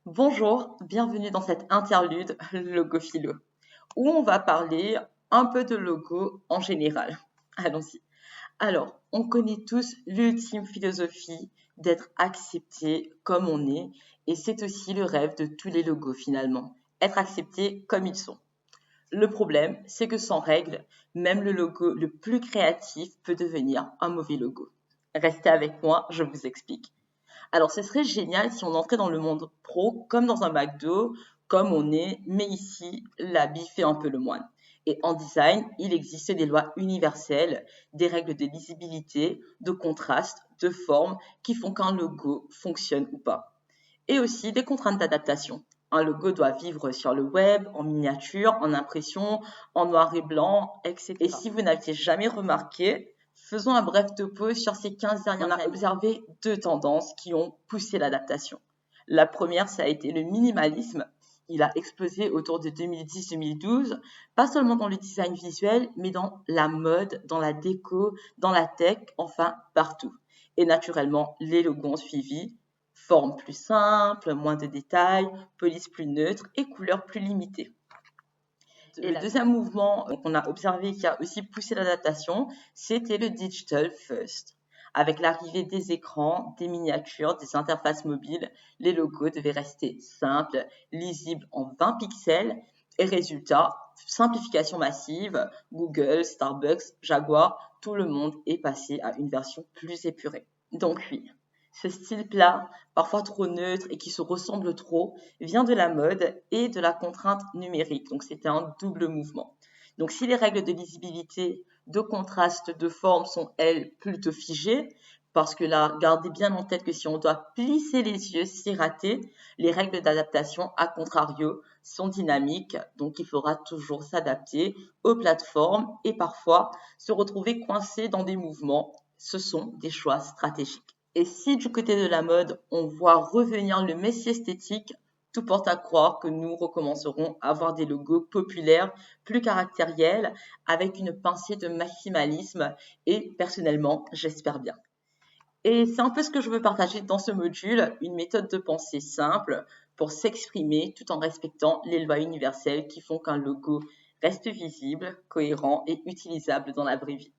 Bonjour, bienvenue dans cette interlude logophilo, où on va parler un peu de logo en général. Allons-y. Alors, on connaît tous l'ultime philosophie d'être accepté comme on est, et c'est aussi le rêve de tous les logos finalement, être acceptés comme ils sont. Le problème, c'est que sans règles, même le logo le plus créatif peut devenir un mauvais logo. Restez avec moi, je vous explique. Alors, ce serait génial si on entrait dans le monde pro comme dans un McDo, comme on est, mais ici, l'habit fait un peu le moine. Et en design, il existe des lois universelles, des règles de lisibilité, de contraste, de forme qui font qu'un logo fonctionne ou pas. Et aussi des contraintes d'adaptation. Un logo doit vivre sur le web, en miniature, en impression, en noir et blanc, etc. Et si vous n'aviez jamais remarqué, faisons un bref topo sur ces 15 dernières années. On a observé deux tendances qui ont poussé l'adaptation. La première, ça a été le minimalisme. Il a explosé autour de 2010-2012, pas seulement dans le design visuel, mais dans la mode, dans la déco, dans la tech, enfin partout. Et naturellement, les logos ont suivi. Forme plus simple, moins de détails, police plus neutre et couleurs plus limitées. Et le deuxième mouvement qu'on a observé qui a aussi poussé l'adaptation, c'était le digital first. Avec l'arrivée des écrans, des miniatures, des interfaces mobiles, les logos devaient rester simples, lisibles en 20 pixels et résultat, simplification massive, Google, Starbucks, Jaguar, tout le monde est passé à une version plus épurée. Donc oui, ce style plat, parfois trop neutre et qui se ressemble trop, vient de la mode et de la contrainte numérique. Donc c'était un double mouvement. Donc si les règles de lisibilité, de contraste, de forme sont elles plutôt figées, parce que là, gardez bien en tête que si on doit plisser les yeux, c'est raté. Les règles d'adaptation, à contrario, sont dynamiques, donc il faudra toujours s'adapter aux plateformes et parfois se retrouver coincé dans des mouvements. Ce sont des choix stratégiques. Et si du côté de la mode, on voit revenir le messie esthétique, tout porte à croire que nous recommencerons à avoir des logos populaires, plus caractériels, avec une pincée de maximalisme et personnellement, j'espère bien. Et c'est un peu ce que je veux partager dans ce module, une méthode de pensée simple pour s'exprimer tout en respectant les lois universelles qui font qu'un logo reste visible, cohérent et utilisable dans la vraie vie.